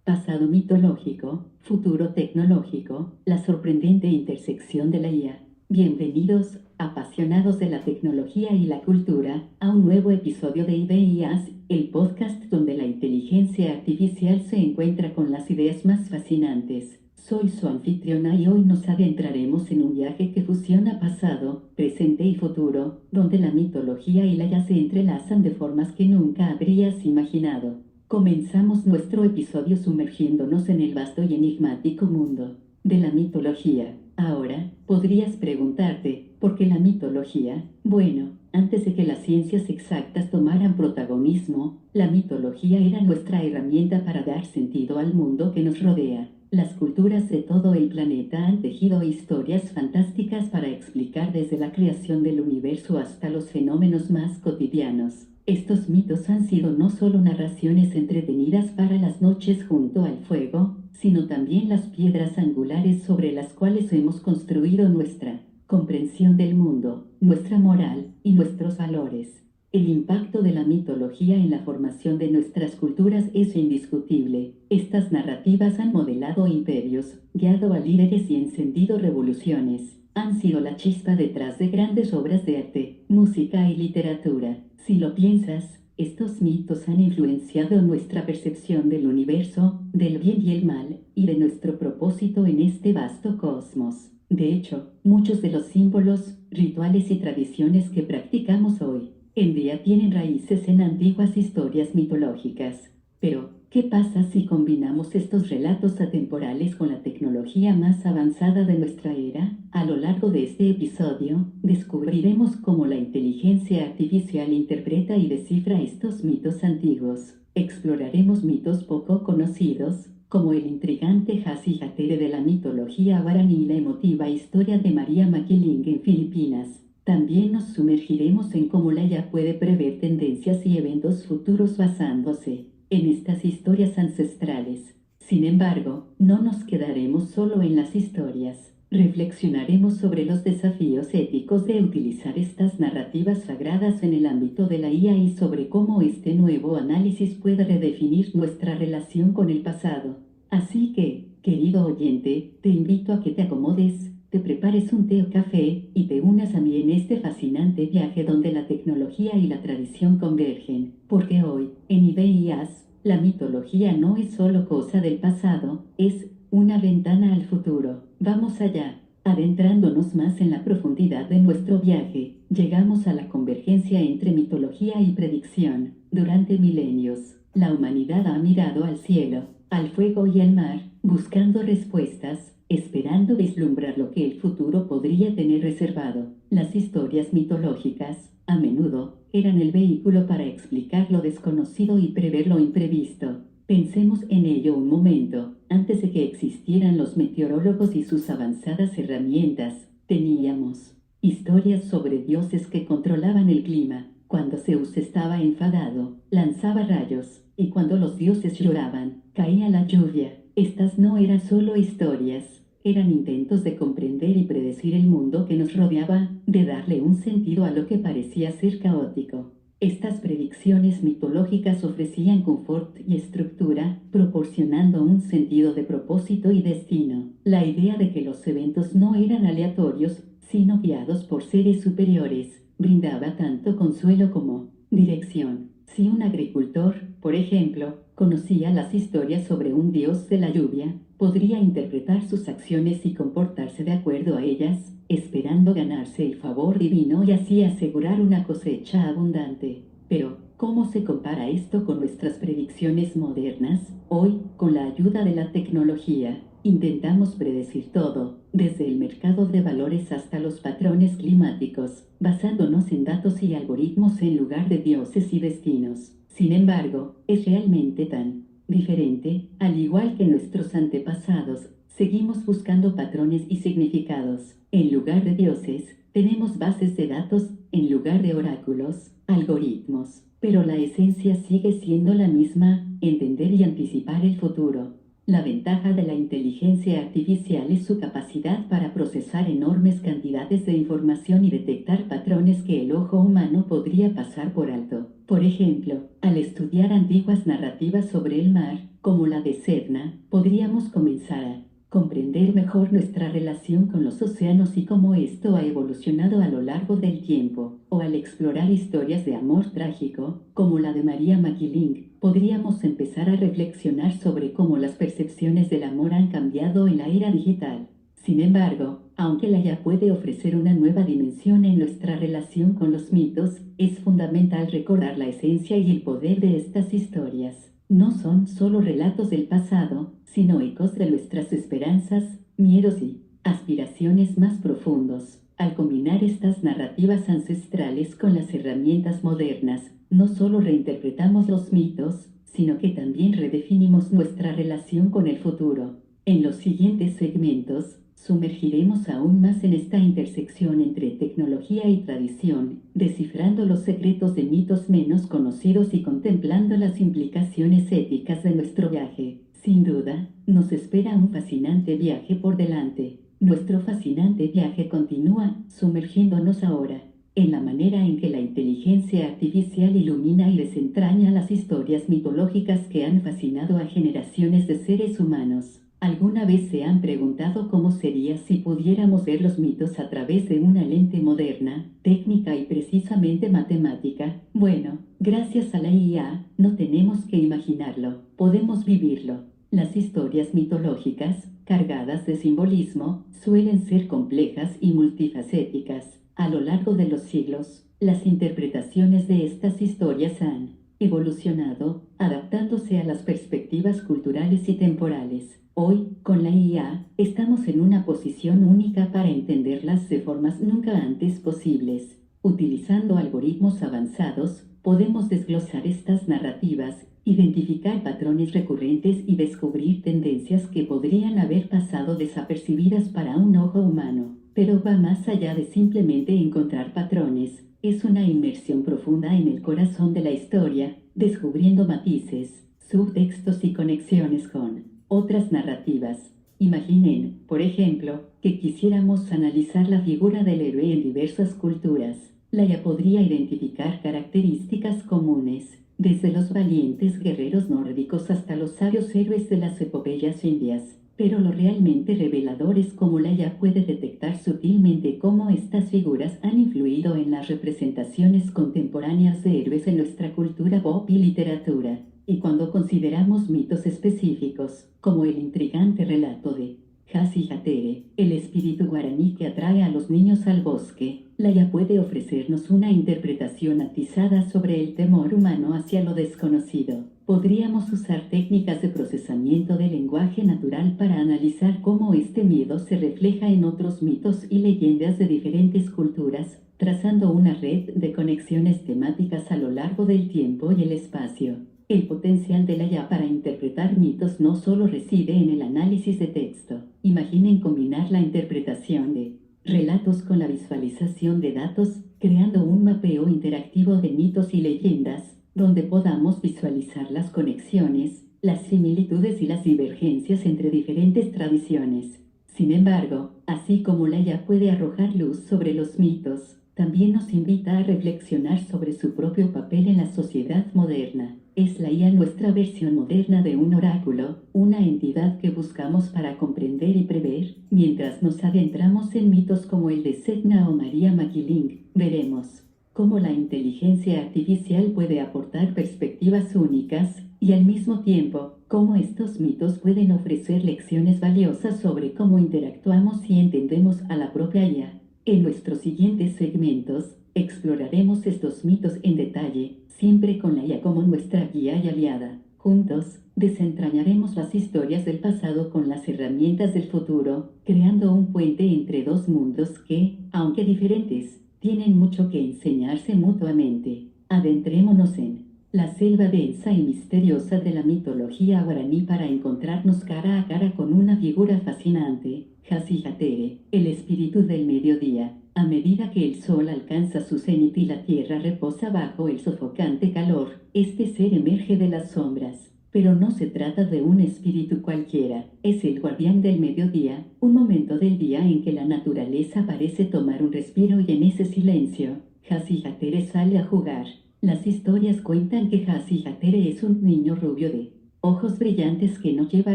Pasado mitológico, futuro tecnológico, la sorprendente intersección de la IA. Bienvenidos, apasionados de la tecnología y la cultura, a un nuevo episodio de Ideas, el podcast donde la inteligencia artificial se encuentra con las ideas más fascinantes. Soy su anfitriona y hoy nos adentraremos en un viaje que fusiona pasado, presente y futuro, donde la mitología y la IA se entrelazan de formas que nunca habrías imaginado. Comenzamos nuestro episodio sumergiéndonos en el vasto y enigmático mundo de la mitología. Ahora, podrías preguntarte, ¿por qué la mitología? Bueno, antes de que las ciencias exactas tomaran protagonismo, la mitología era nuestra herramienta para dar sentido al mundo que nos rodea. Las culturas de todo el planeta han tejido historias fantásticas para explicar desde la creación del universo hasta los fenómenos más cotidianos. Estos mitos han sido no solo narraciones entretenidas para las noches junto al fuego, sino también las piedras angulares sobre las cuales hemos construido nuestra comprensión del mundo, nuestra moral y nuestros valores. El impacto de la mitología en la formación de nuestras culturas es indiscutible. Estas narrativas han modelado imperios, guiado a líderes y encendido revoluciones. Han sido la chispa detrás de grandes obras de arte, música y literatura. Si lo piensas, estos mitos han influenciado nuestra percepción del universo, del bien y el mal, y de nuestro propósito en este vasto cosmos. De hecho, muchos de los símbolos, rituales y tradiciones que practicamos hoy en día tienen raíces en antiguas historias mitológicas. Pero, ¿qué pasa si combinamos estos relatos atemporales con la tecnología más avanzada de nuestra era? A lo largo de este episodio, descubriremos cómo la inteligencia artificial interpreta y descifra estos mitos antiguos. Exploraremos mitos poco conocidos, como el intrigante Hasi-Hatere de la mitología guaraní y la emotiva historia de María Maquiling en Filipinas. También nos sumergiremos en cómo la IA puede prever tendencias y eventos futuros basándose en estas historias ancestrales. Sin embargo, no nos quedaremos solo en las historias. Reflexionaremos sobre los desafíos éticos de utilizar estas narrativas sagradas en el ámbito de la IA y sobre cómo este nuevo análisis puede redefinir nuestra relación con el pasado. Así que, querido oyente, te invito a que te acomodes, te prepares un té o café y te unas a mí en este fascinante viaje donde la tecnología y la tradición convergen, porque hoy, en Ideas, la mitología no es solo cosa del pasado, es una ventana al futuro. Vamos allá. Adentrándonos más en la profundidad de nuestro viaje, llegamos a la convergencia entre mitología y predicción. Durante milenios, la humanidad ha mirado al cielo, al fuego y al mar, buscando respuestas, esperando vislumbrar lo que el futuro podría tener reservado. Las historias mitológicas, a menudo, eran el vehículo para explicar lo desconocido y prever lo imprevisto. Pensemos en ello un momento. Antes de que existieran los meteorólogos y sus avanzadas herramientas, teníamos historias sobre dioses que controlaban el clima. Cuando Zeus estaba enfadado, lanzaba rayos, y cuando los dioses lloraban, caía la lluvia. Estas no eran solo historias, eran intentos de comprender y predecir el mundo que nos rodeaba, de darle un sentido a lo que parecía ser caótico. Estas predicciones mitológicas ofrecían confort y estructura, proporcionando un sentido de propósito y destino. La idea de que los eventos no eran aleatorios, sino guiados por seres superiores, brindaba tanto consuelo como dirección. Si un agricultor, por ejemplo, conocía las historias sobre un dios de la lluvia, podría interpretar sus acciones y comportarse de acuerdo a ellas, esperando ganarse el favor divino y así asegurar una cosecha abundante. Pero, ¿cómo se compara esto con nuestras predicciones modernas? Hoy, con la ayuda de la tecnología, intentamos predecir todo, desde el mercado de valores hasta los patrones climáticos, basándonos en datos y algoritmos en lugar de dioses y destinos. Sin embargo, es realmente tan diferente. Al igual que nuestros antepasados, seguimos buscando patrones y significados. En lugar de dioses, tenemos bases de datos, en lugar de oráculos, algoritmos. Pero la esencia sigue siendo la misma, entender y anticipar el futuro. La ventaja de la inteligencia artificial es su capacidad para procesar enormes cantidades de información y detectar patrones que el ojo humano podría pasar por alto. Por ejemplo, al estudiar antiguas narrativas sobre el mar, como la de Sedna, podríamos comenzar a comprender mejor nuestra relación con los océanos y cómo esto ha evolucionado a lo largo del tiempo, o al explorar historias de amor trágico, como la de Maria McKilling, podríamos empezar a reflexionar sobre cómo las percepciones del amor han cambiado en la era digital. Sin embargo, aunque la IA puede ofrecer una nueva dimensión en nuestra relación con los mitos, es fundamental recordar la esencia y el poder de estas historias. No son solo relatos del pasado, sino ecos de nuestras esperanzas, miedos y aspiraciones más profundos. Al combinar estas narrativas ancestrales con las herramientas modernas, no solo reinterpretamos los mitos, sino que también redefinimos nuestra relación con el futuro. En los siguientes segmentos, sumergiremos aún más en esta intersección entre tecnología y tradición, descifrando los secretos de mitos menos conocidos y contemplando las implicaciones éticas de nuestro viaje. Sin duda, nos espera un fascinante viaje por delante. Nuestro fascinante viaje continúa, sumergiéndonos ahora en la manera en que la inteligencia artificial ilumina y desentraña las historias mitológicas que han fascinado a generaciones de seres humanos. ¿Alguna vez se han preguntado cómo sería si pudiéramos ver los mitos a través de una lente moderna, técnica y precisamente matemática? Bueno, gracias a la IA, no tenemos que imaginarlo, podemos vivirlo. Las historias mitológicas, cargadas de simbolismo, suelen ser complejas y multifacéticas. A lo largo de los siglos, las interpretaciones de estas historias han evolucionado, adaptándose a las perspectivas culturales y temporales. Hoy, con la IA, estamos en una posición única para entenderlas de formas nunca antes posibles. Utilizando algoritmos avanzados, podemos desglosar estas narrativas, identificar patrones recurrentes y descubrir tendencias que podrían haber pasado desapercibidas para un ojo humano. Pero va más allá de simplemente encontrar patrones, es una inmersión profunda en el corazón de la historia, descubriendo matices, subtextos y conexiones con otras narrativas. Imaginen, por ejemplo, que quisiéramos analizar la figura del héroe en diversas culturas. La IA podría identificar características comunes, desde los valientes guerreros nórdicos hasta los sabios héroes de las epopeyas indias. Pero lo realmente revelador es cómo la IA puede detectar sutilmente cómo estas figuras han influido en las representaciones contemporáneas de héroes en nuestra cultura pop y literatura. Y cuando consideramos mitos específicos, como el intrigante relato de Hasi-Hatere, el espíritu guaraní que atrae a los niños al bosque, la IA puede ofrecernos una interpretación atizada sobre el temor humano hacia lo desconocido. Podríamos usar técnicas de procesamiento del lenguaje natural para analizar cómo este miedo se refleja en otros mitos y leyendas de diferentes culturas, trazando una red de conexiones temáticas a lo largo del tiempo y el espacio. El potencial de la IA para interpretar mitos no solo reside en el análisis de texto. Imaginen combinar la interpretación de relatos con la visualización de datos, creando un mapeo interactivo de mitos y leyendas, donde podamos visualizar las conexiones, las similitudes y las divergencias entre diferentes tradiciones. Sin embargo, así como la IA puede arrojar luz sobre los mitos, también nos invita a reflexionar sobre su propio papel en la sociedad moderna. ¿Es la IA nuestra versión moderna de un oráculo, una entidad que buscamos para comprender y prever? Mientras nos adentramos en mitos como el de Sedna o Maria McKilling, veremos cómo la inteligencia artificial puede aportar perspectivas únicas y al mismo tiempo, cómo estos mitos pueden ofrecer lecciones valiosas sobre cómo interactuamos y entendemos a la propia IA. En nuestros siguientes segmentos, exploraremos estos mitos en detalle, siempre con la IA como nuestra guía y aliada. Juntos, desentrañaremos las historias del pasado con las herramientas del futuro, creando un puente entre dos mundos que, aunque diferentes, tienen mucho que enseñarse mutuamente. Adentrémonos en la selva densa y misteriosa de la mitología guaraní para encontrarnos cara a cara con una figura fascinante, Hasi-Hatere, el espíritu del mediodía. A medida que el sol alcanza su cenit y la tierra reposa bajo el sofocante calor, este ser emerge de las sombras. Pero no se trata de un espíritu cualquiera, es el guardián del mediodía, un momento del día en que la naturaleza parece tomar un respiro y en ese silencio, Hathor sale a jugar. Las historias cuentan que Hathor es un niño rubio de ojos brillantes que no lleva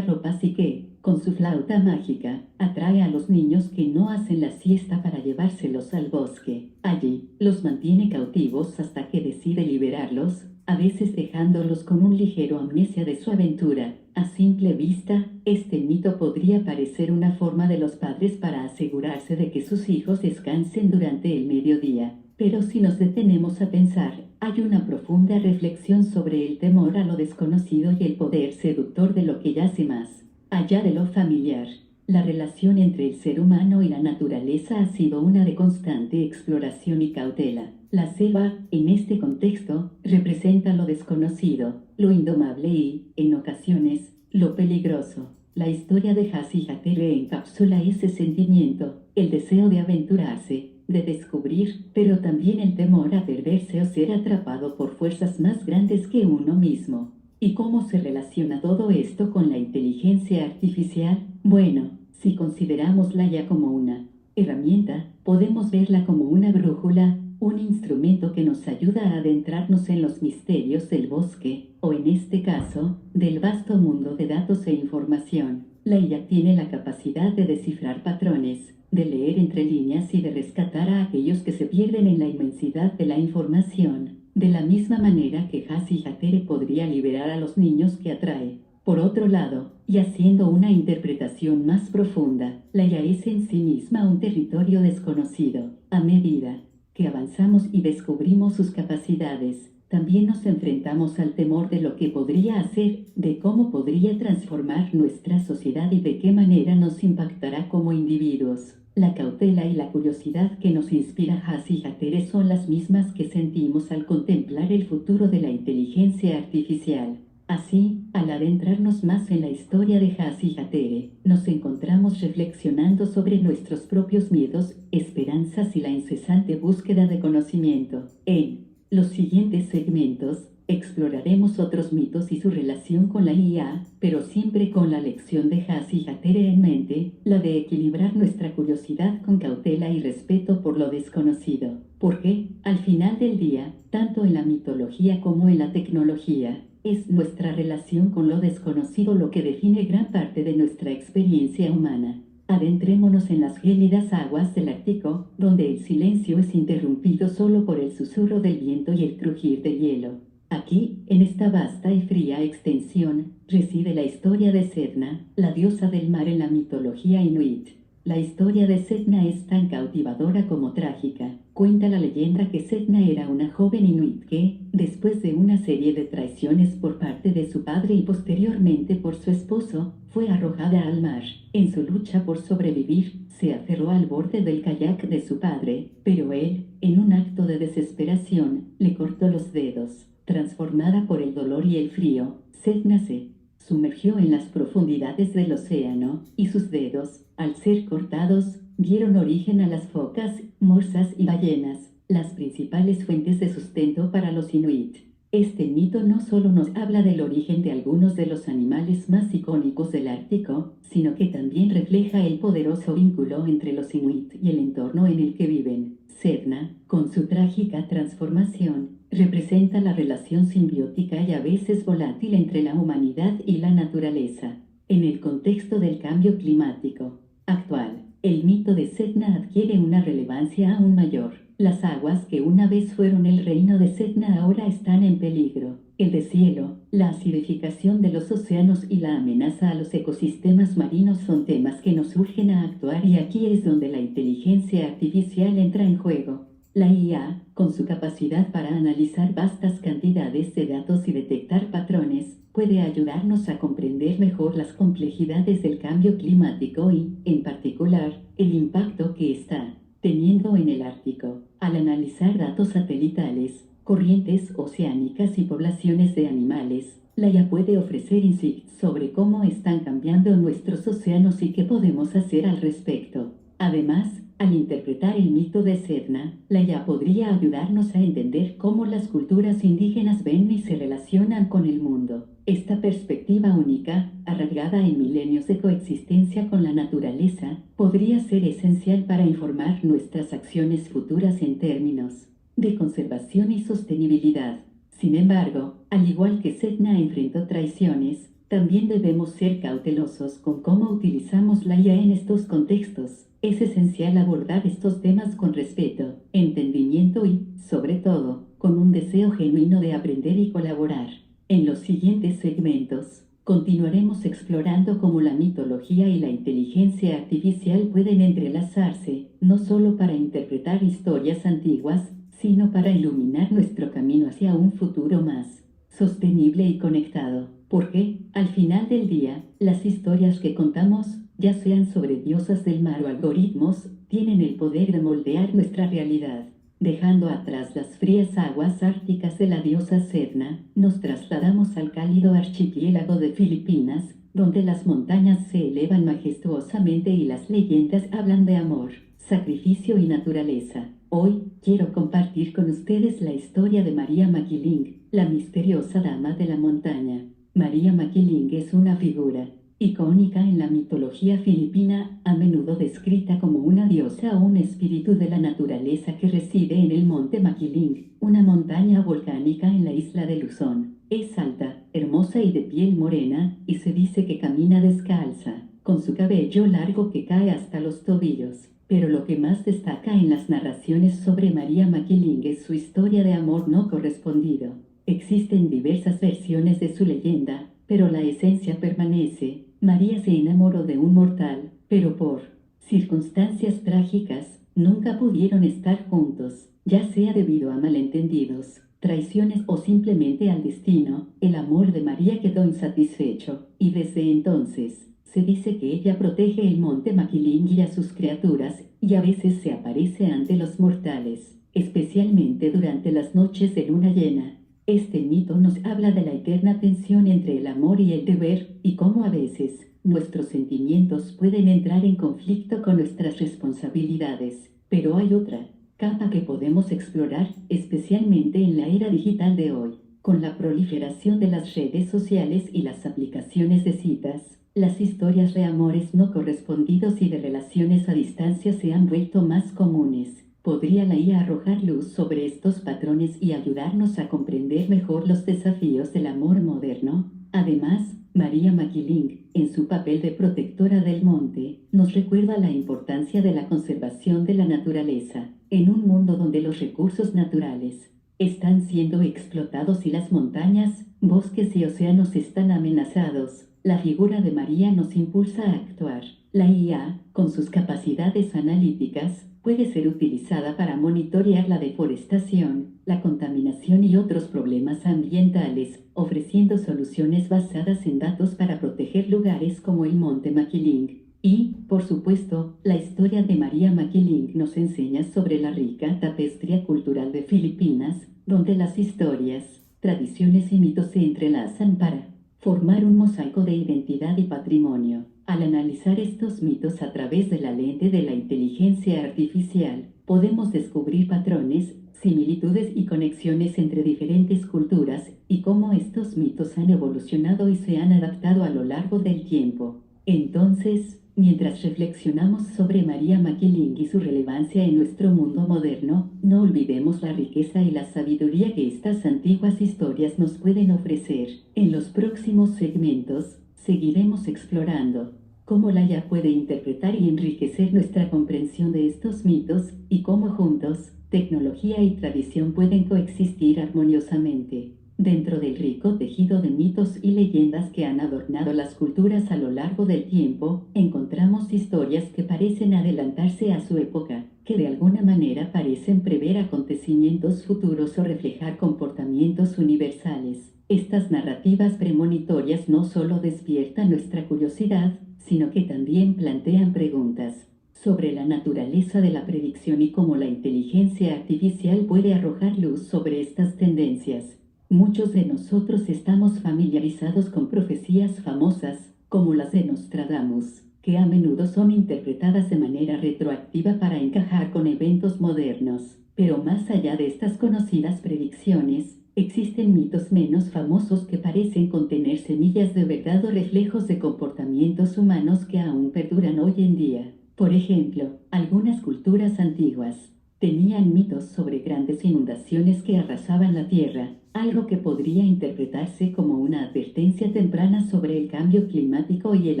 ropas y que, con su flauta mágica, atrae a los niños que no hacen la siesta para llevárselos al bosque. Allí, los mantiene cautivos hasta que decide liberarlos, a veces dejándolos con un ligero amnesia de su aventura. A simple vista, este mito podría parecer una forma de los padres para asegurarse de que sus hijos descansen durante el mediodía. Pero si nos detenemos a pensar, hay una profunda reflexión sobre el temor a lo desconocido y el poder seductor de lo que yace más allá de lo familiar. La relación entre el ser humano y la naturaleza ha sido una de constante exploración y cautela. La selva, en este contexto, representa lo desconocido, lo indomable y, en ocasiones, lo peligroso. La historia de Hathor encapsula ese sentimiento, el deseo de aventurarse, de descubrir, pero también el temor a perderse o ser atrapado por fuerzas más grandes que uno mismo. ¿Y cómo se relaciona todo esto con la inteligencia artificial? Bueno, si consideramos la IA como una herramienta, podemos verla como una brújula, un instrumento que nos ayuda a adentrarnos en los misterios del bosque, o en este caso, del vasto mundo de datos e información. La IA tiene la capacidad de descifrar patrones, de leer entre líneas y de rescatar a aquellos que se pierden en la inmensidad de la información. De la misma manera que Hathor podría liberar a los niños que atrae. Por otro lado, y haciendo una interpretación más profunda, la IA es en sí misma un territorio desconocido. A medida que avanzamos y descubrimos sus capacidades, también nos enfrentamos al temor de lo que podría hacer, de cómo podría transformar nuestra sociedad y de qué manera nos impactará como individuos. La cautela y la curiosidad que nos inspira Hathor son las mismas que sentimos al contemplar el futuro de la inteligencia artificial. Así, al adentrarnos más en la historia de Hathor, nos encontramos reflexionando sobre nuestros propios miedos, esperanzas y la incesante búsqueda de conocimiento. En los siguientes segmentos, exploraremos otros mitos y su relación con la IA, pero siempre con la lección de Hathor en mente, la de equilibrar nuestra curiosidad con cautela y respeto por lo desconocido. Porque, al final del día, tanto en la mitología como en la tecnología, es nuestra relación con lo desconocido lo que define gran parte de nuestra experiencia humana. Adentrémonos en las gélidas aguas del Ártico, donde el silencio es interrumpido solo por el susurro del viento y el crujir del hielo. Aquí, en esta vasta y fría extensión, reside la historia de Sedna, la diosa del mar en la mitología inuit. La historia de Sedna es tan cautivadora como trágica. Cuenta la leyenda que Sedna era una joven inuit que, después de una serie de traiciones por parte de su padre y posteriormente por su esposo, fue arrojada al mar. En su lucha por sobrevivir, se aferró al borde del kayak de su padre, pero él, en un acto de desesperación, le cortó los dedos. Transformada por el dolor y el frío, Sedna se sumergió en las profundidades del océano, y sus dedos, al ser cortados, dieron origen a las focas, morsas y ballenas, las principales fuentes de sustento para los inuit. Este mito no solo nos habla del origen de algunos de los animales más icónicos del Ártico, sino que también refleja el poderoso vínculo entre los inuit y el entorno en el que viven. Sedna, con su trágica transformación, representa la relación simbiótica y a veces volátil entre la humanidad y la naturaleza. En el contexto del cambio climático actual, el mito de Sedna adquiere una relevancia aún mayor. Las aguas que una vez fueron el reino de Sedna ahora están en peligro. El deshielo, la acidificación de los océanos y la amenaza a los ecosistemas marinos son temas que nos urgen a actuar, y aquí es donde la inteligencia artificial entra en juego. La IA, con su capacidad para analizar vastas cantidades de datos y detectar patrones, puede ayudarnos a comprender mejor las complejidades del cambio climático y, en particular, el impacto que está teniendo en el Ártico. Al analizar datos satelitales, corrientes oceánicas y poblaciones de animales, la IA puede ofrecer insights sobre cómo están cambiando nuestros océanos y qué podemos hacer al respecto. Además, Al interpretar el mito de Sedna, la IA podría ayudarnos a entender cómo las culturas indígenas ven y se relacionan con el mundo. Esta perspectiva única, arraigada en milenios de coexistencia con la naturaleza, podría ser esencial para informar nuestras acciones futuras en términos de conservación y sostenibilidad. Sin embargo, al igual que Sedna enfrentó traiciones, también debemos ser cautelosos con cómo utilizamos la IA en estos contextos. Es esencial abordar estos temas con respeto, entendimiento y, sobre todo, con un deseo genuino de aprender y colaborar. En los siguientes segmentos, continuaremos explorando cómo la mitología y la inteligencia artificial pueden entrelazarse, no solo para interpretar historias antiguas, sino para iluminar nuestro camino hacia un futuro más sostenible y conectado. Porque, al final del día, las historias que contamos, ya sean sobre diosas del mar o algoritmos, tienen el poder de moldear nuestra realidad. Dejando atrás las frías aguas árticas de la diosa Sedna, nos trasladamos al cálido archipiélago de Filipinas, donde las montañas se elevan majestuosamente y las leyendas hablan de amor, sacrificio y naturaleza. Hoy, quiero compartir con ustedes la historia de María Makiling, la misteriosa dama de la montaña. María Makiling es una figura icónica en la mitología filipina, a menudo descrita como una diosa o un espíritu de la naturaleza que reside en el monte Makiling, una montaña volcánica en la isla de Luzón. Es alta, hermosa y de piel morena, y se dice que camina descalza, con su cabello largo que cae hasta los tobillos. Pero lo que más destaca en las narraciones sobre María Makiling es su historia de amor no correspondido. Existen diversas versiones de su leyenda, pero la esencia permanece. María se enamoró de un mortal, pero por circunstancias trágicas, nunca pudieron estar juntos, ya sea debido a malentendidos, traiciones o simplemente al destino. El amor de María quedó insatisfecho, y desde entonces, se dice que ella protege el monte Makiling y a sus criaturas, y a veces se aparece ante los mortales, especialmente durante las noches de luna llena. Este mito nos habla de la eterna tensión entre el amor y el deber, y cómo a veces, nuestros sentimientos pueden entrar en conflicto con nuestras responsabilidades. Pero hay otra capa que podemos explorar, especialmente en la era digital de hoy. Con la proliferación de las redes sociales y las aplicaciones de citas, las historias de amores no correspondidos y de relaciones a distancia se han vuelto más comunes. ¿Podría la IA arrojar luz sobre estos patrones y ayudarnos a comprender mejor los desafíos del amor moderno? Además, María Makiling, en su papel de protectora del monte, nos recuerda la importancia de la conservación de la naturaleza. En un mundo donde los recursos naturales están siendo explotados y las montañas, bosques y océanos están amenazados, la figura de María nos impulsa a actuar. La IA, con sus capacidades analíticas, puede ser utilizada para monitorear la deforestación, la contaminación y otros problemas ambientales, ofreciendo soluciones basadas en datos para proteger lugares como el monte Makiling. Y, por supuesto, la historia de María Makiling nos enseña sobre la rica tapestría cultural de Filipinas, donde las historias, tradiciones y mitos se entrelazan para formar un mosaico de identidad y patrimonio. Al analizar estos mitos a través de la lente de la inteligencia artificial, podemos descubrir patrones, similitudes y conexiones entre diferentes culturas, y cómo estos mitos han evolucionado y se han adaptado a lo largo del tiempo. Entonces, mientras reflexionamos sobre María Makiling y su relevancia en nuestro mundo moderno, no olvidemos la riqueza y la sabiduría que estas antiguas historias nos pueden ofrecer. En los próximos segmentos, seguiremos explorando cómo la IA puede interpretar y enriquecer nuestra comprensión de estos mitos, y cómo juntos, tecnología y tradición pueden coexistir armoniosamente. Dentro del rico tejido de mitos y leyendas que han adornado las culturas a lo largo del tiempo, encontramos historias que parecen adelantarse a su época, que de alguna manera parecen prever acontecimientos futuros o reflejar comportamientos universales. Estas narrativas premonitorias no solo despiertan nuestra curiosidad, sino que también plantean preguntas sobre la naturaleza de la predicción y cómo la inteligencia artificial puede arrojar luz sobre estas tendencias. Muchos de nosotros estamos familiarizados con profecías famosas, como las de Nostradamus, que a menudo son interpretadas de manera retroactiva para encajar con eventos modernos. Pero más allá de estas conocidas predicciones, existen mitos menos famosos que parecen contener semillas de verdad o reflejos de comportamientos humanos que aún perduran hoy en día. Por ejemplo, algunas culturas antiguas tenían mitos sobre grandes inundaciones que arrasaban la tierra, algo que podría interpretarse como una advertencia temprana sobre el cambio climático y el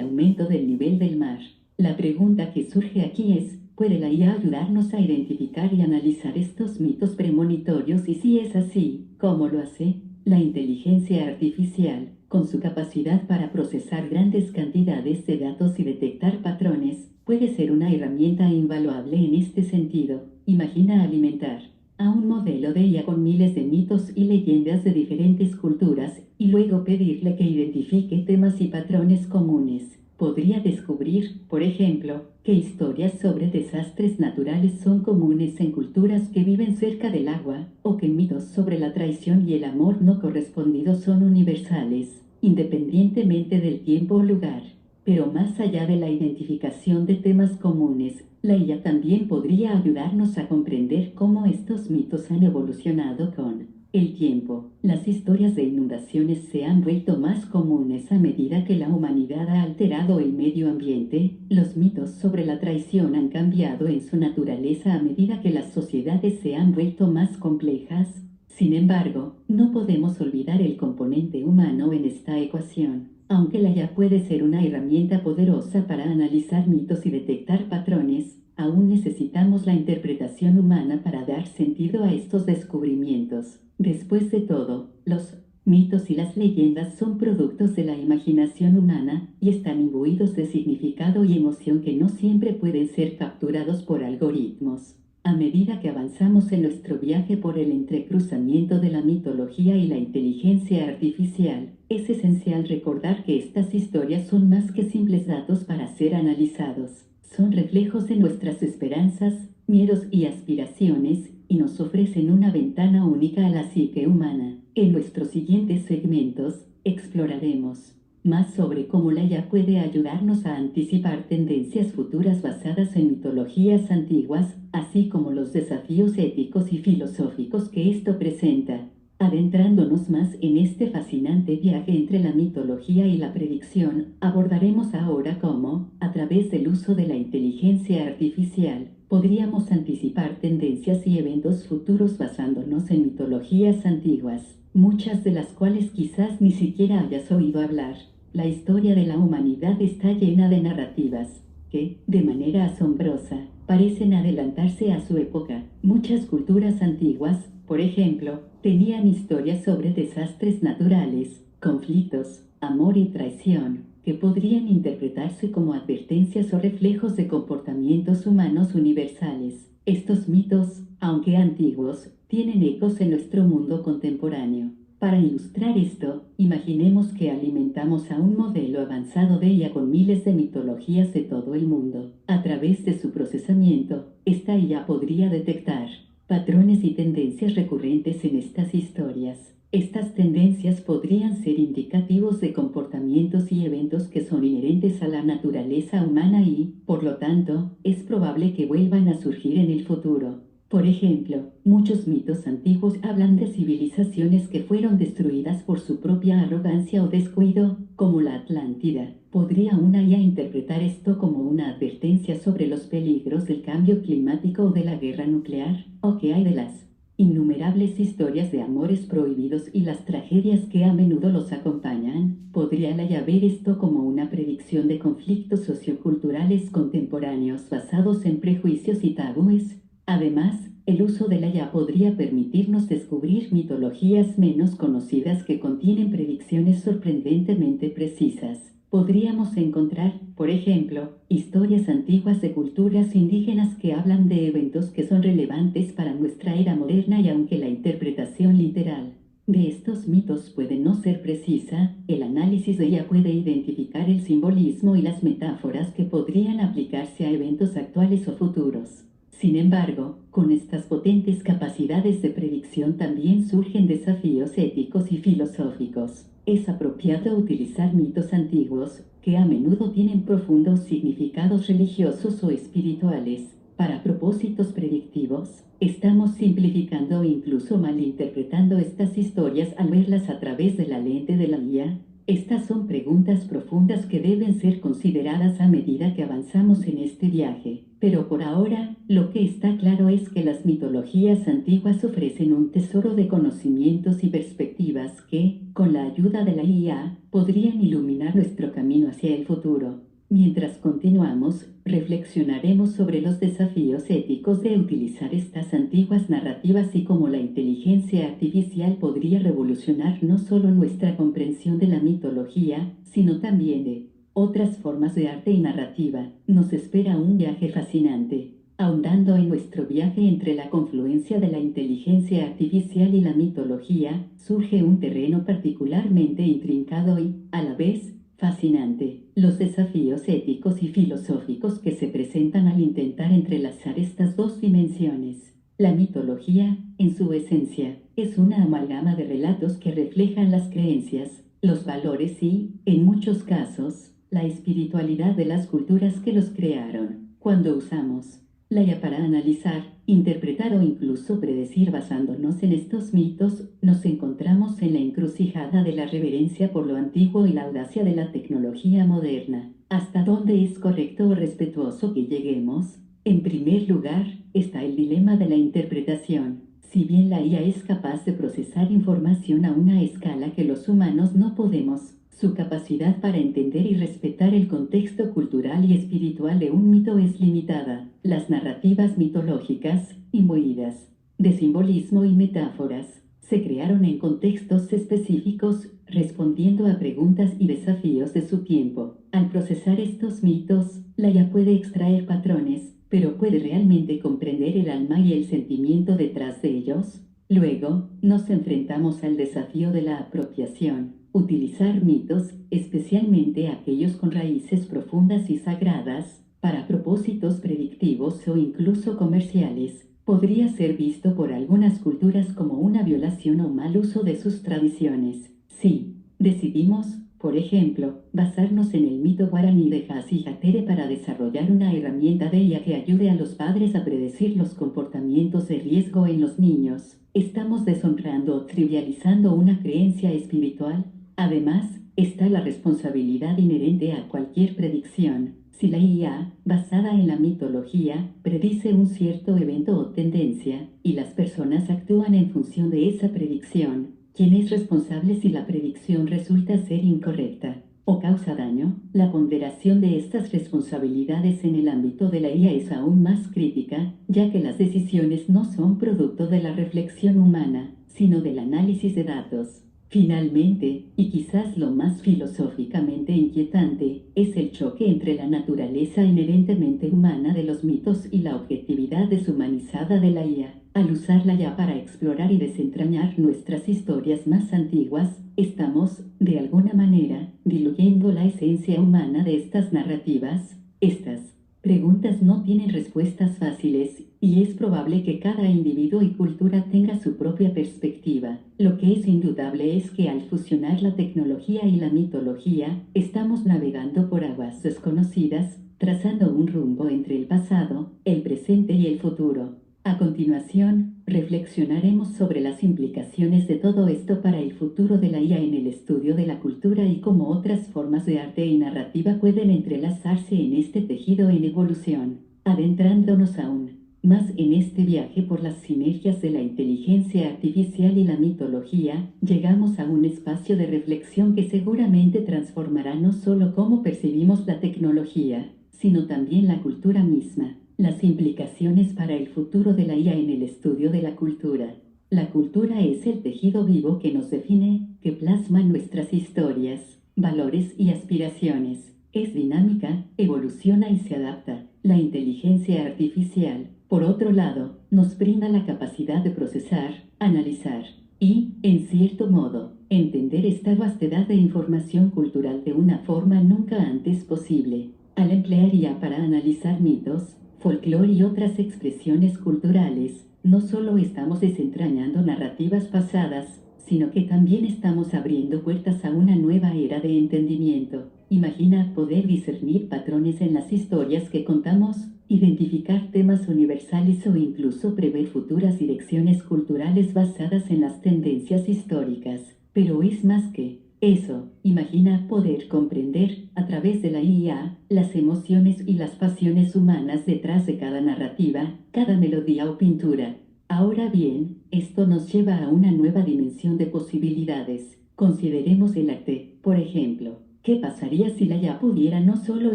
aumento del nivel del mar. La pregunta que surge aquí es, ¿puede la IA ayudarnos a identificar y analizar estos mitos premonitorios? Y si es así, ¿cómo lo hace? La inteligencia artificial, con su capacidad para procesar grandes cantidades de datos y detectar patrones, puede ser una herramienta invaluable en este sentido. Imagina alimentar a un modelo de IA con miles de mitos y leyendas de diferentes culturas y luego pedirle que identifique temas y patrones comunes. Podría descubrir, por ejemplo, que historias sobre desastres naturales son comunes en culturas que viven cerca del agua, o que mitos sobre la traición y el amor no correspondido son universales, independientemente del tiempo o lugar. Pero más allá de la identificación de temas comunes, la IA también podría ayudarnos a comprender cómo estos mitos han evolucionado con el tiempo. Las historias de inundaciones se han vuelto más comunes a medida que la humanidad ha alterado el medio ambiente. Los mitos sobre la traición han cambiado en su naturaleza a medida que las sociedades se han vuelto más complejas. Sin embargo, no podemos olvidar el componente humano en esta ecuación. Aunque la IA puede ser una herramienta poderosa para analizar mitos y detectar patrones, aún necesitamos la interpretación humana para dar sentido a estos descubrimientos. Después de todo, los mitos y las leyendas son productos de la imaginación humana y están imbuidos de significado y emoción que no siempre pueden ser capturados por algoritmos. A medida que avanzamos en nuestro viaje por el entrecruzamiento de la mitología y la inteligencia artificial, es esencial recordar que estas historias son más que simples datos para ser analizados. Son reflejos de nuestras esperanzas, miedos y aspiraciones, y nos ofrecen una ventana única a la psique humana. En nuestros siguientes segmentos, exploraremos más sobre cómo la IA puede ayudarnos a anticipar tendencias futuras basadas en mitologías antiguas, así como los desafíos éticos y filosóficos que esto presenta. Adentrándonos más en este fascinante viaje entre la mitología y la predicción, abordaremos ahora cómo, a través del uso de la inteligencia artificial, podríamos anticipar tendencias y eventos futuros basándonos en mitologías antiguas, muchas de las cuales quizás ni siquiera hayas oído hablar. La historia de la humanidad está llena de narrativas que, de manera asombrosa, parecen adelantarse a su época. Muchas culturas antiguas, por ejemplo, tenían historias sobre desastres naturales, conflictos, amor y traición, que podrían interpretarse como advertencias o reflejos de comportamientos humanos universales. Estos mitos, aunque antiguos, tienen ecos en nuestro mundo contemporáneo. Para ilustrar esto, imaginemos que alimentamos a un modelo avanzado de IA con miles de mitologías de todo el mundo. A través de su procesamiento, esta IA podría detectar patrones y tendencias recurrentes en estas historias. Estas tendencias podrían ser indicativos de comportamientos y eventos que son inherentes a la naturaleza humana y, por lo tanto, es probable que vuelvan a surgir en el futuro. Por ejemplo, muchos mitos antiguos hablan de civilizaciones que fueron destruidas por su propia arrogancia o descuido, como la Atlántida. ¿Podría una IA interpretar esto como una advertencia sobre los peligros del cambio climático o de la guerra nuclear? ¿O qué hay de las innumerables historias de amores prohibidos y las tragedias que a menudo los acompañan? ¿Podría la IA ver esto como una predicción de conflictos socioculturales contemporáneos basados en prejuicios y tabúes? Además, el uso de la IA podría permitirnos descubrir mitologías menos conocidas que contienen predicciones sorprendentemente precisas. Podríamos encontrar, por ejemplo, historias antiguas de culturas indígenas que hablan de eventos que son relevantes para nuestra era moderna y aunque la interpretación literal de estos mitos puede no ser precisa, el análisis de IA puede identificar el simbolismo y las metáforas que podrían aplicarse a eventos actuales o futuros. Sin embargo, con estas potentes capacidades de predicción también surgen desafíos éticos y filosóficos. Es apropiado utilizar mitos antiguos, que que a menudo tienen profundos significados religiosos o espirituales. Para propósitos predictivos, estamos simplificando o incluso malinterpretando estas historias al verlas a través de la lente de la IA. Estas son preguntas profundas que deben ser consideradas a medida que avanzamos en este viaje. Pero por ahora, lo que está claro es que las mitologías antiguas ofrecen un tesoro de conocimientos y perspectivas que, con la ayuda de la IA, podrían iluminar nuestro camino hacia el futuro. Mientras continuamos, reflexionaremos sobre los desafíos éticos de utilizar estas antiguas narrativas y cómo la inteligencia artificial podría revolucionar no solo nuestra comprensión de la mitología, sino también de otras formas de arte y narrativa. Nos espera un viaje fascinante. Ahondando en nuestro viaje entre la confluencia de la inteligencia artificial y la mitología, surge un terreno particularmente intrincado y, a la vez, fascinante. Los desafíos éticos y filosóficos que se presentan al intentar entrelazar estas dos dimensiones. La mitología, en su esencia, es una amalgama de relatos que reflejan las creencias, los valores y, en muchos casos, la espiritualidad de las culturas que los crearon. Cuando usamos la IA para analizar, interpretar o incluso predecir basándonos en estos mitos, nos encontramos en la encrucijada de la reverencia por lo antiguo y la audacia de la tecnología moderna. ¿Hasta dónde es correcto o respetuoso que lleguemos? En primer lugar, está el dilema de la interpretación. Si bien la IA es capaz de procesar información a una escala que los humanos no podemos, su capacidad para entender y respetar el contexto cultural y espiritual de un mito es limitada. Las narrativas mitológicas, imbuidas de simbolismo y metáforas, se crearon en contextos específicos, respondiendo a preguntas y desafíos de su tiempo. Al procesar estos mitos, la IA puede extraer patrones, pero ¿puede realmente comprender el alma y el sentimiento detrás de ellos? Luego, nos enfrentamos al desafío de la apropiación. Utilizar mitos, especialmente aquellos con raíces profundas y sagradas, para propósitos predictivos o incluso comerciales, podría ser visto por algunas culturas como una violación o mal uso de sus tradiciones. Si decidimos, por ejemplo, basarnos en el mito guaraní de Hasi-Hatere para desarrollar una herramienta de IA que ayude a los padres a predecir los comportamientos de riesgo en los niños, estamos deshonrando o trivializando una creencia espiritual. Además, está la responsabilidad inherente a cualquier predicción. Si la IA, basada en la mitología, predice un cierto evento o tendencia, y las personas actúan en función de esa predicción, ¿quién es responsable si la predicción resulta ser incorrecta o causa daño? La ponderación de estas responsabilidades en el ámbito de la IA es aún más crítica, ya que las decisiones no son producto de la reflexión humana, sino del análisis de datos. Finalmente, y quizás lo más filosóficamente inquietante, es el choque entre la naturaleza inherentemente humana de los mitos y la objetividad deshumanizada de la IA. Al usarla ya para explorar y desentrañar nuestras historias más antiguas, estamos, de alguna manera, diluyendo la esencia humana de estas narrativas. Estas preguntas no tienen respuestas fáciles, y es probable que cada individuo y cultura tenga su propia perspectiva. Lo que es indudable es que al fusionar la tecnología y la mitología, estamos navegando por aguas desconocidas, trazando un rumbo entre el pasado, el presente y el futuro. A continuación, reflexionaremos sobre las implicaciones de todo esto para el futuro de la IA en el estudio de la cultura y cómo otras formas de arte y narrativa pueden entrelazarse en este tejido en evolución. Adentrándonos aún más en este viaje por las sinergias de la inteligencia artificial y la mitología, llegamos a un espacio de reflexión que seguramente transformará no solo cómo percibimos la tecnología, sino también la cultura misma. Las implicaciones para el futuro de la IA en el estudio de la cultura. La cultura es el tejido vivo que nos define, que plasma nuestras historias, valores y aspiraciones. Es dinámica, evoluciona y se adapta. La inteligencia artificial, por otro lado, nos brinda la capacidad de procesar, analizar y, en cierto modo, entender esta vastedad de información cultural de una forma nunca antes posible. Al emplear IA para analizar mitos, folclore y otras expresiones culturales, no solo estamos desentrañando narrativas pasadas, sino que también estamos abriendo puertas a una nueva era de entendimiento. Imagina poder discernir patrones en las historias que contamos, identificar temas universales o incluso prever futuras direcciones culturales basadas en las tendencias históricas. Pero es más que eso. Imagina poder comprender, a través de la IA, las emociones y las pasiones humanas detrás de cada narrativa, cada melodía o pintura. Ahora bien, esto nos lleva a una nueva dimensión de posibilidades. Consideremos el arte, por ejemplo. ¿Qué pasaría si la IA pudiera no solo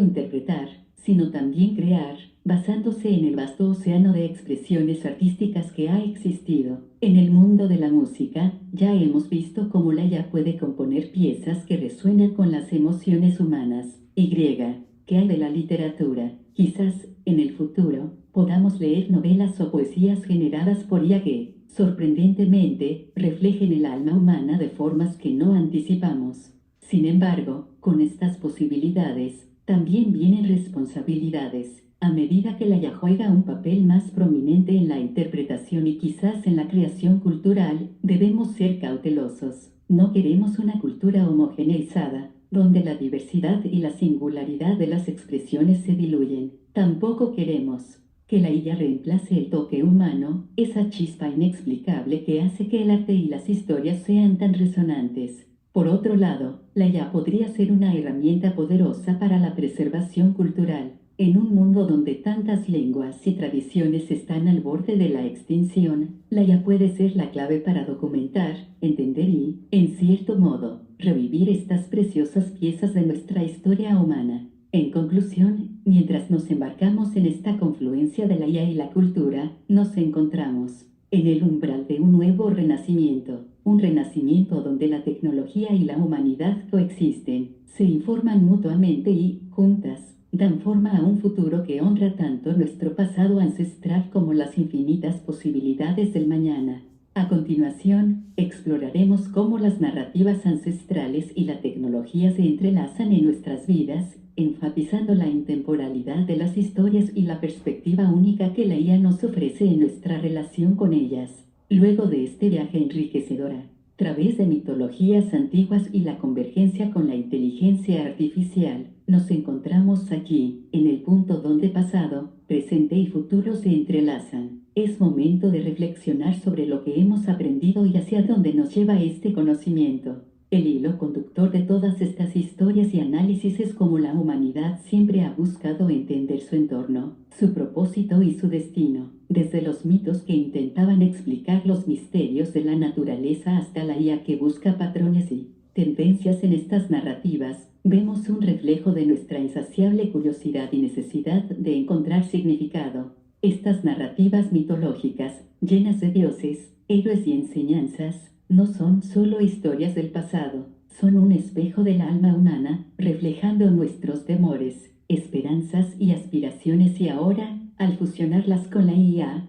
interpretar, sino también crear, basándose en el vasto océano de expresiones artísticas que ha existido? En el mundo de la música, ya hemos visto cómo la IA puede componer piezas que resuenan con las emociones humanas. ¿Qué hay de la literatura? Quizás, en el futuro, podamos leer novelas o poesías generadas por IA que, sorprendentemente, reflejen el alma humana de formas que no anticipamos. Sin embargo, con estas posibilidades, también vienen responsabilidades. A medida que la IA juega un papel más prominente en la interpretación y quizás en la creación cultural, debemos ser cautelosos. No queremos una cultura homogeneizada, donde la diversidad y la singularidad de las expresiones se diluyen. Tampoco queremos que la IA reemplace el toque humano, esa chispa inexplicable que hace que el arte y las historias sean tan resonantes. Por otro lado, la IA podría ser una herramienta poderosa para la preservación cultural. En un mundo donde tantas lenguas y tradiciones están al borde de la extinción, la IA puede ser la clave para documentar, entender y, en cierto modo, revivir estas preciosas piezas de nuestra historia humana. En conclusión, mientras nos embarcamos en esta confluencia de la IA y la cultura, nos encontramos en el umbral de un nuevo renacimiento, un renacimiento donde la tecnología y la humanidad coexisten, se informan mutuamente y, juntas, dan forma a un futuro que honra tanto nuestro pasado ancestral como las infinitas posibilidades del mañana. A continuación, exploraremos cómo las narrativas ancestrales y la tecnología se entrelazan en nuestras vidas, enfatizando la intemporalidad de las historias y la perspectiva única que la IA nos ofrece en nuestra relación con ellas. Luego de este viaje enriquecedor a través de mitologías antiguas y la convergencia con la inteligencia artificial, nos encontramos aquí, en el punto donde pasado, presente y futuro se entrelazan. Es momento de reflexionar sobre lo que hemos aprendido y hacia dónde nos lleva este conocimiento. El hilo conductor de todas estas historias y análisis es cómo la humanidad siempre ha buscado entender su entorno, su propósito y su destino. Desde los mitos que intentaban explicar los misterios de la naturaleza hasta la IA que busca patrones y tendencias en estas narrativas, vemos un reflejo de nuestra insaciable curiosidad y necesidad de encontrar significado. Estas narrativas mitológicas, llenas de dioses, héroes y enseñanzas, no son solo historias del pasado, son un espejo del alma humana, reflejando nuestros temores, esperanzas y aspiraciones y ahora, al fusionarlas con la IA,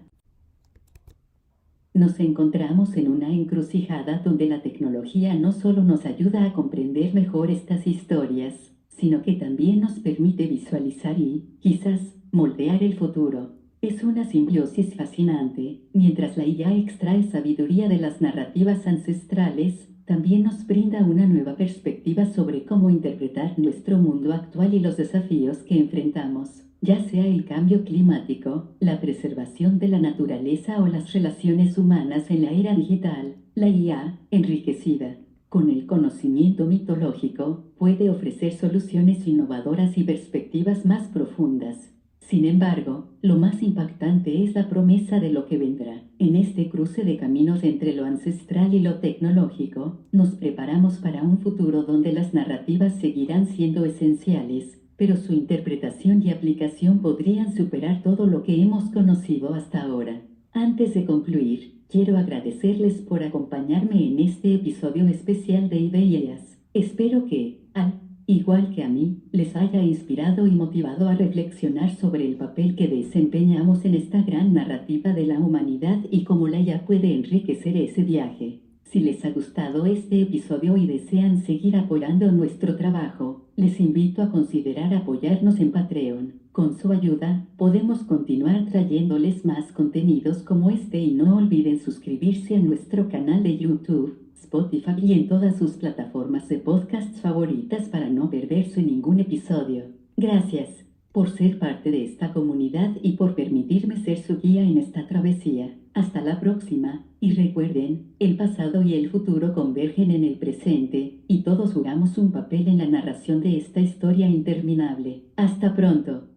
nos encontramos en una encrucijada donde la tecnología no solo nos ayuda a comprender mejor estas historias, sino que también nos permite visualizar y, quizás, moldear el futuro. Es una simbiosis fascinante. Mientras la IA extrae sabiduría de las narrativas ancestrales, también nos brinda una nueva perspectiva sobre cómo interpretar nuestro mundo actual y los desafíos que enfrentamos, ya sea el cambio climático, la preservación de la naturaleza o las relaciones humanas en la era digital. La IA, enriquecida con el conocimiento mitológico, puede ofrecer soluciones innovadoras y perspectivas más profundas. Sin embargo, lo más impactante es la promesa de lo que vendrá. En este cruce de caminos entre lo ancestral y lo tecnológico, nos preparamos para un futuro donde las narrativas seguirán siendo esenciales, pero su interpretación y aplicación podrían superar todo lo que hemos conocido hasta ahora. Antes de concluir, quiero agradecerles por acompañarme en este episodio especial de Ideas. Espero que, al igual que a mí, les haya inspirado y motivado a reflexionar sobre el papel que desempeñamos en esta gran narrativa de la humanidad y cómo la IA puede enriquecer ese viaje. Si les ha gustado este episodio y desean seguir apoyando nuestro trabajo, les invito a considerar apoyarnos en Patreon. Con su ayuda, podemos continuar trayéndoles más contenidos como este y no olviden suscribirse a nuestro canal de YouTube, Spotify Spotify y en todas sus plataformas de podcasts favoritas para no perderse ningún episodio. Gracias por ser parte de esta comunidad y por permitirme ser su guía en esta travesía. Hasta la próxima, y recuerden, el pasado y el futuro convergen en el presente, y todos jugamos un papel en la narración de esta historia interminable. Hasta pronto.